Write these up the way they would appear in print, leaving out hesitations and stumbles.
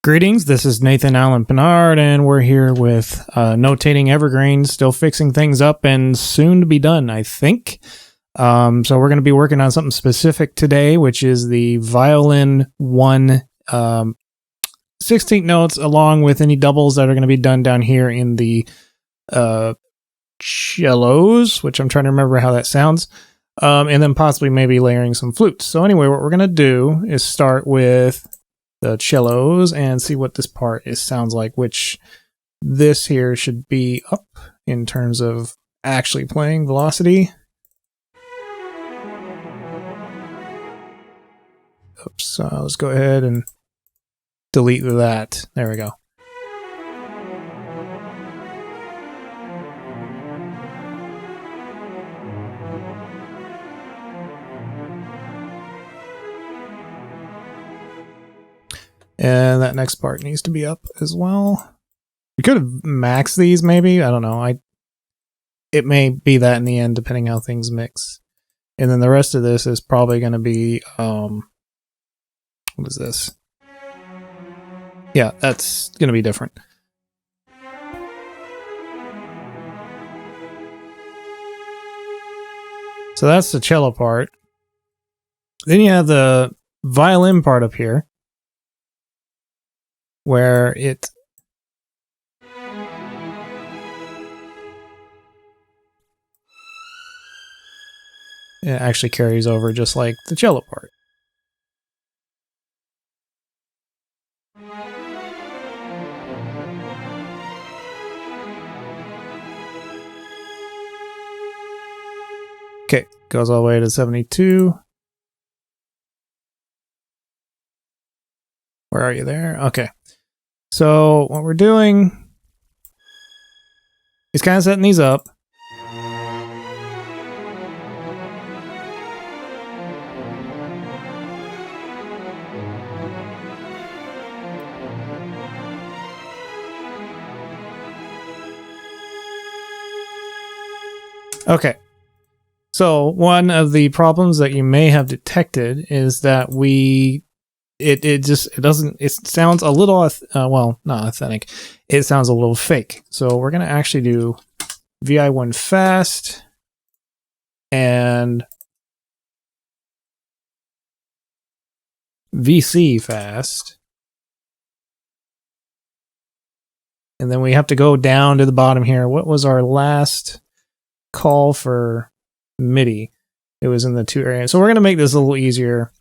Greetings, this is Nathan Allen Pinard, and we're here with Notating Evergreen, still fixing things up and soon to be done, I think. So we're going to be working on something specific today, which is the violin 1 16th notes, along with any doubles that are going to be done down here in the cellos, which I'm trying to remember how that sounds, and then possibly maybe layering some flutes. So anyway, what we're going to do is start with the cellos and see what this part sounds like, which this here should be up in terms of actually playing velocity. Oops, let's go ahead and delete that. There we go. And that next part needs to be up as well. We could have maxed these maybe. I don't know. It may be that in the end, depending how things mix. And then the rest of this is probably going to be, what is this? Yeah, that's going to be different. So that's the cello part. Then you have the violin part up here, where it actually carries over just like the cello part. Okay, goes all the way to 72. Where are you there? Okay. So what we're doing is kind of setting these up. Okay. So one of the problems that you may have detected is that it sounds a little, well, not authentic. It sounds a little fake. So we're going to actually do VI1 fast and VC fast. And then we have to go down to the bottom here. What was our last call for MIDI? It was in the 2 areas. So we're going to make this a little easier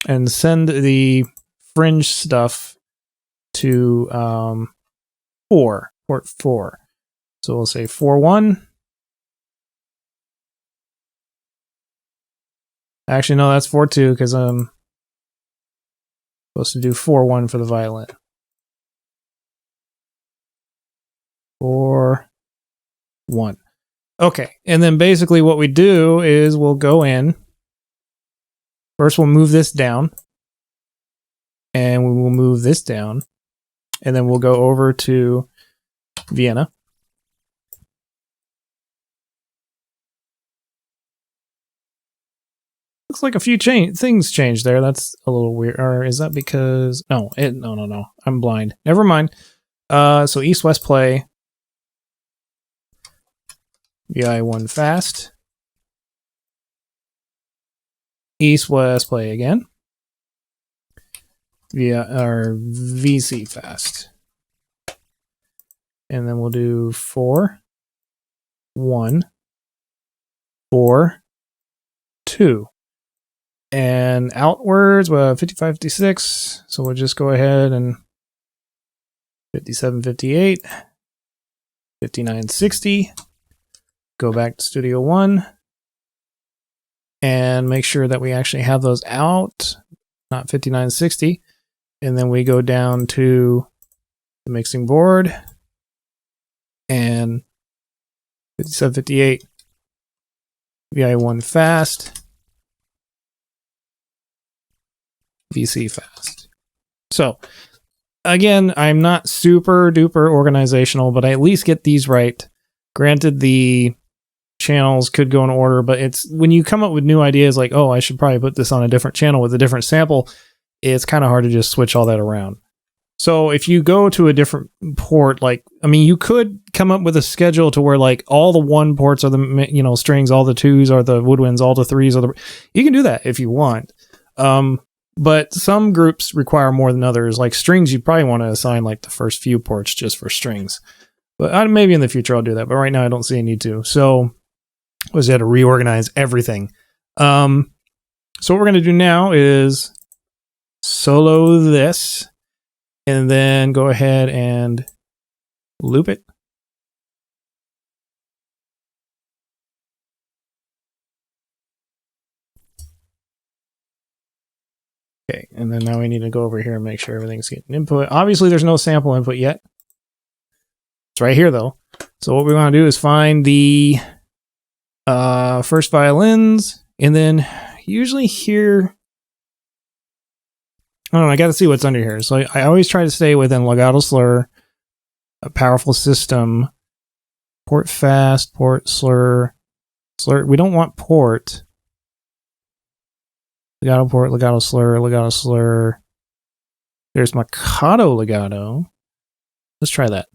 and send the fringe stuff to port 4. So we'll say 4-1. Actually, no, that's 4-2 because I'm supposed to do 4-1 for the violin. 4-1. Okay, and then basically what we do is we'll go in. First, we'll move this down. And we will move this down. And then we'll go over to Vienna. Looks like a few things changed there. That's a little weird. Or is that because... No. I'm blind. Never mind. So east-west play. VI1 fast. East-west play again. Our VC fast. And then we'll do 4-1, 4-2. And outwards, well, 55-56. So we'll just go ahead and 57-58, 59-60. Go back to Studio One and make sure that we actually have those out, not 59-60. And then we go down to the mixing board and 57-58, VI1 fast, VC fast. So again, I'm not super duper organizational, but I at least get these right. Granted, the channels could go in order, but it's when you come up with new ideas like, oh, I should probably put this on a different channel with a different sample, it's kind of hard to just switch all that around. So if you go to a different port, like, I mean, you could come up with a schedule to where like all the 1 ports are the, you know, strings, all the 2s are the woodwinds, all the 3s are the, you can do that if you want. But some groups require more than others. Like strings, you probably want to assign like the first few ports just for strings. But maybe in the future I'll do that. But right now I don't see a need to. So I had to reorganize everything. So what we're going to do now is solo this. And then go ahead and loop it. Okay, and then now we need to go over here and make sure everything's getting input. Obviously, there's no sample input yet. It's right here, though. So what we want to do is find the first violins, and then usually here... I don't know, I got to see what's under here. So I always try to stay within legato slur, a powerful system, port fast, port slur, slur. We don't want port. Legato port, legato slur, legato slur. There's Mikado legato. Let's try that.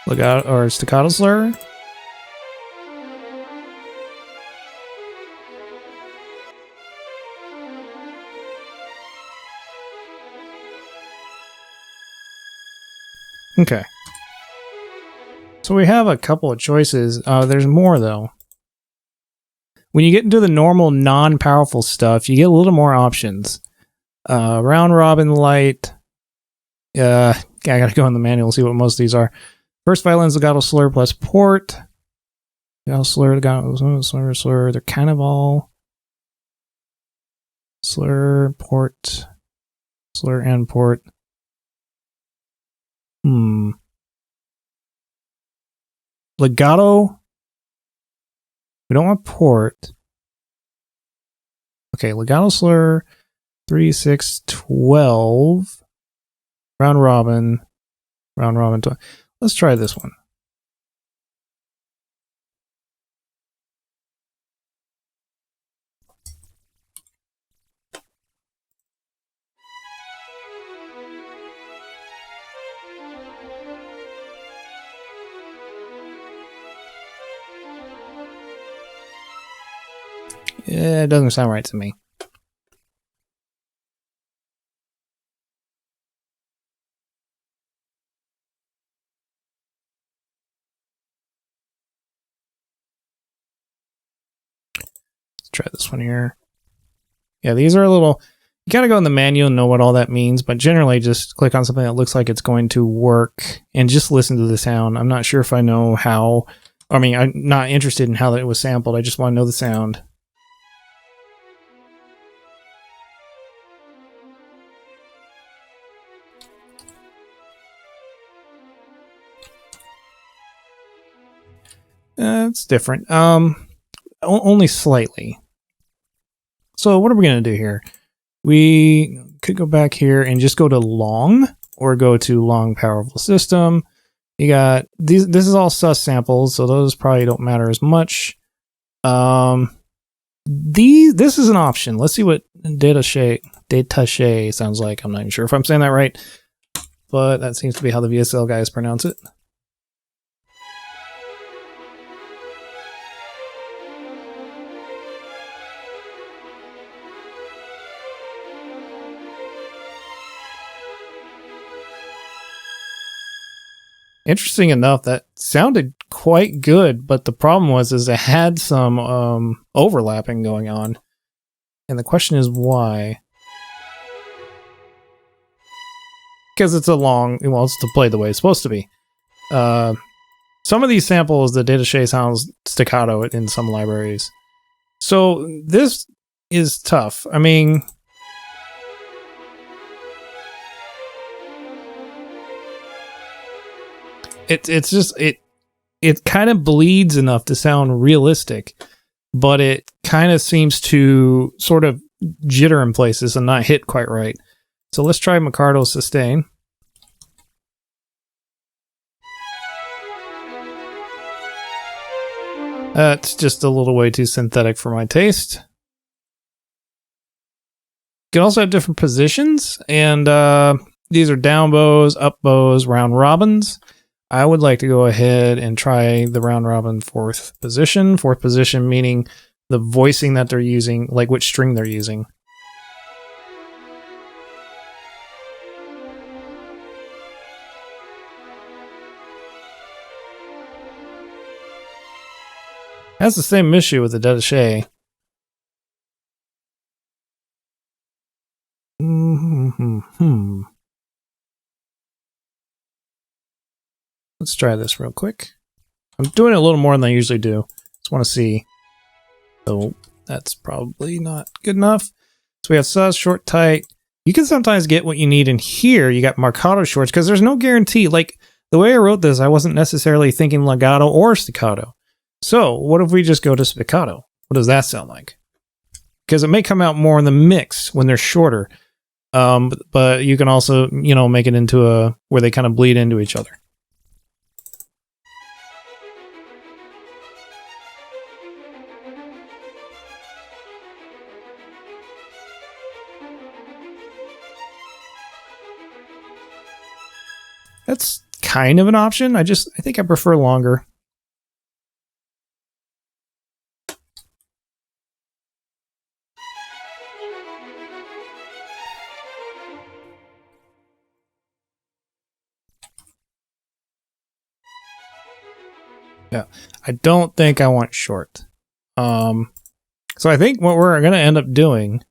Legato or staccato slur. Okay. So we have a couple of choices. There's more though. When you get into the normal non-powerful stuff, you get a little more options. Round robin light. I gotta go in the manual and see what most of these are. First violin's legato slur plus port. Legato slur, legato slur, slur. They're kind of all slur, port, slur, and port. Legato. We don't want port. Okay, legato slur, 3, 6, 12. Round robin, 12. Let's try this one. Yeah, it doesn't sound right to me. Try this one here. Yeah, these are a little... You gotta go in the manual and know what all that means, but generally just click on something that looks like it's going to work and just listen to the sound. I'm not sure if I know how... I mean, I'm not interested in how it was sampled. I just want to know the sound. It's different. Only slightly. So what are we going to do here? We could go back here and just go to long, or go to long powerful system. You got these. This is all sus samples, so those probably don't matter as much. This is an option. Let's see what datache sounds like. I'm not even sure if I'm saying that right, but that seems to be how the VSL guys pronounce it. Interesting enough, that sounded quite good, but the problem was it had some overlapping going on. And the question is why? Because it's a long, well, it's to play the way it's supposed to be. Some of these samples, the datache sounds staccato in some libraries. So this is tough. I mean... It's just it kind of bleeds enough to sound realistic, but it kind of seems to sort of jitter in places and not hit quite right. So let's try Mikado sustain. That's just a little way too synthetic for my taste. You can also have different positions, and these are down bows, up bows, round robins. I would like to go ahead and try the round robin fourth position. Fourth position meaning the voicing that they're using, like which string they're using. Has the same issue with the détaché. Let's try this real quick. I'm doing it a little more than I usually do. Just want to see. Oh, that's probably not good enough. So we have sus, short, tight. You can sometimes get what you need in here. You got Mikado shorts because there's no guarantee. Like the way I wrote this, I wasn't necessarily thinking legato or staccato. So what if we just go to spiccato? What does that sound like? Because it may come out more in the mix when they're shorter. But you can also, you know, make it into a where they kind of bleed into each other. That's kind of an option. I think I prefer longer. Yeah, I don't think I want short. So I think what we're going to end up doing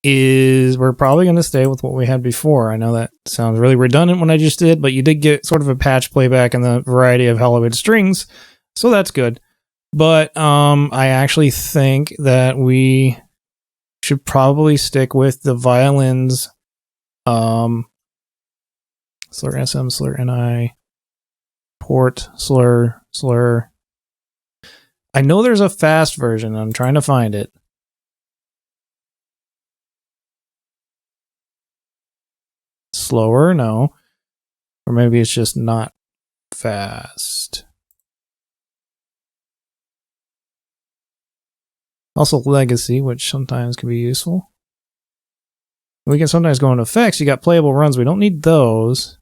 is we're probably going to stay with what we had before. I know that sounds really redundant when I just did, but you did get sort of a patch playback in the variety of Hollywood strings, so that's good. But I actually think that we should probably stick with the violins, slur SM, slur NI, port, slur, slur. I know there's a fast version. I'm trying to find it. Slower, no. Or maybe it's just not fast. Also legacy, which sometimes can be useful. We can sometimes go into effects. You got playable runs. We don't need those.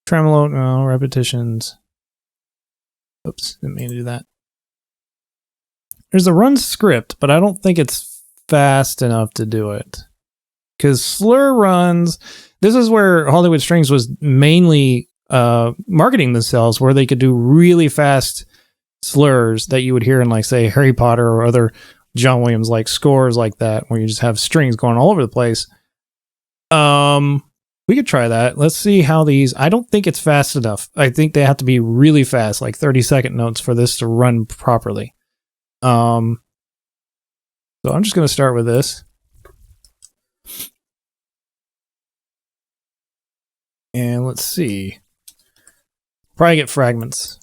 Tremolo, no. Repetitions. Oops, didn't mean to do that. There's a run script, but I don't think it's fast enough to do it. Because slur runs, this is where Hollywood Strings was mainly marketing themselves, where they could do really fast slurs that you would hear in, like, say, Harry Potter or other John Williams like scores like that, where you just have strings going all over the place. We could try that. Let's see how these. I don't think it's fast enough. I think they have to be really fast, like 30-second notes, for this to run properly. So I'm just going to start with this. And let's see. Probably get fragments.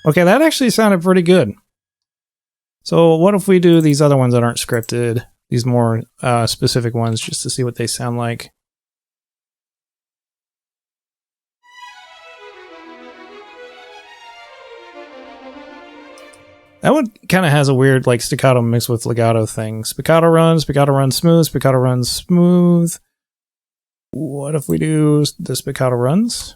Okay, that actually sounded pretty good. So what if we do these other ones that aren't scripted, these more specific ones, just to see what they sound like? That one kind of has a weird, like, staccato mixed with legato thing. Mikado runs smooth, Mikado runs smooth. What if we do this Mikado runs?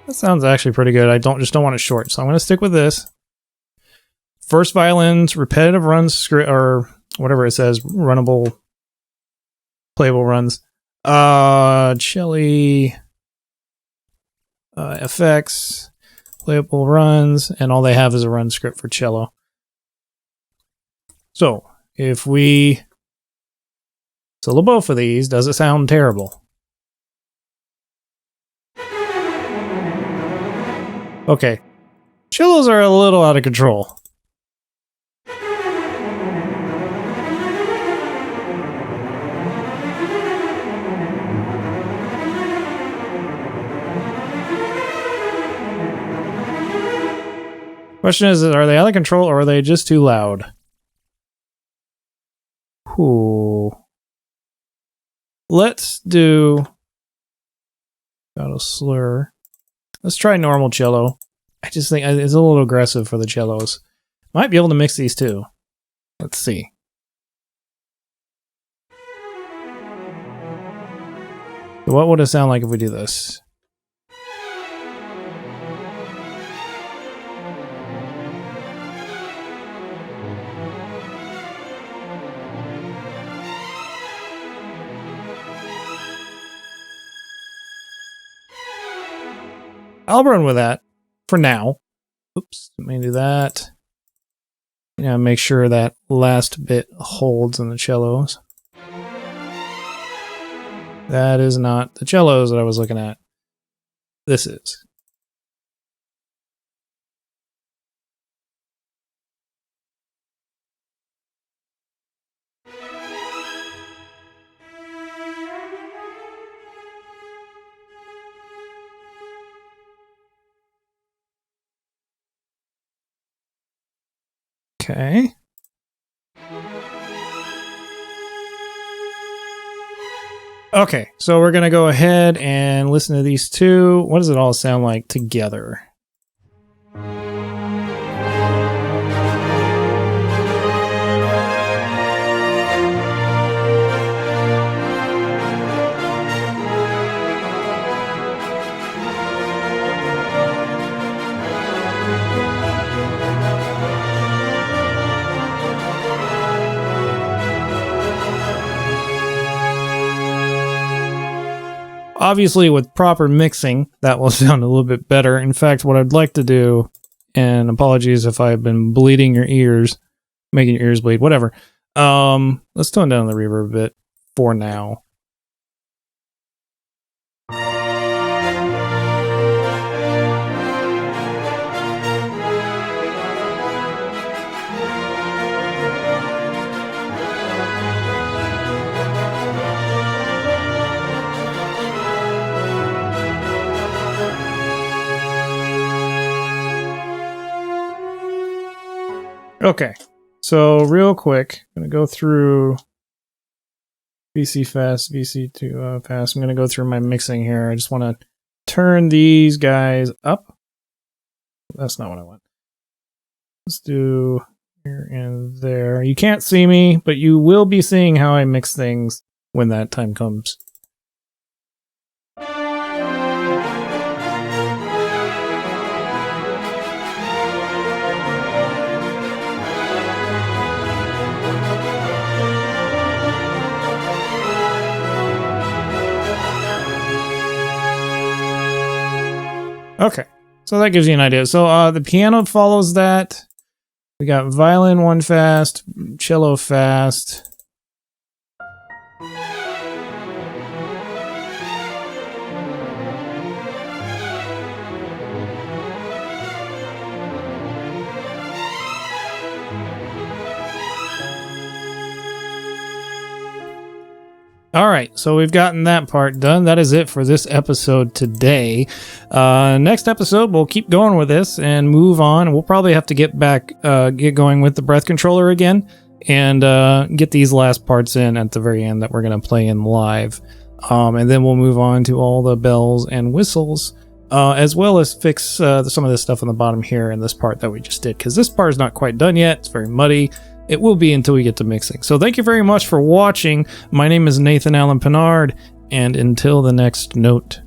That sounds actually pretty good. I just don't want it short, so I'm going to stick with this. First violins, repetitive runs, script, or whatever it says, runnable, playable runs. Cello, effects, playable runs, and all they have is a run script for cello. So if we solo both of these, does it sound terrible? Okay. Cellos are a little out of control. Question is, are they out of control or are they just too loud? Ooh. Let's do... Got a slur. Let's try normal cello. I just think it's a little aggressive for the cellos. Might be able to mix these too. Let's see. What would it sound like if we do this? I'll run with that for now. Oops, let me do that. Yeah, make sure that last bit holds in the cellos. That is not the cellos that I was looking at. This is. Okay. Okay, so we're going to go ahead and listen to these two. What does it all sound like together? Obviously, with proper mixing, that will sound a little bit better. In fact, what I'd like to do, and apologies if I've been bleeding your ears, making your ears bleed, whatever. Let's tone down the reverb a bit for now. Okay, so real quick, I'm going to go through VC fast, VC2 fast. I'm going to go through my mixing here. I just want to turn these guys up. That's not what I want. Let's do here and there. You can't see me, but you will be seeing how I mix things when that time comes. Okay, so that gives you an idea. So the piano follows that. We got violin 1 fast, cello fast. All right, so we've gotten that part done. That is it for this episode today. Next episode, we'll keep going with this and move on. We'll probably have to get going with the breath controller again and get these last parts in at the very end that we're going to play in live. And then we'll move on to all the bells and whistles, as well as fix some of this stuff on the bottom here in this part that we just did, because this part is not quite done yet. It's very muddy. It will be until we get to mixing. So thank you very much for watching. My name is Nathan Allen Pinard, and until the next note.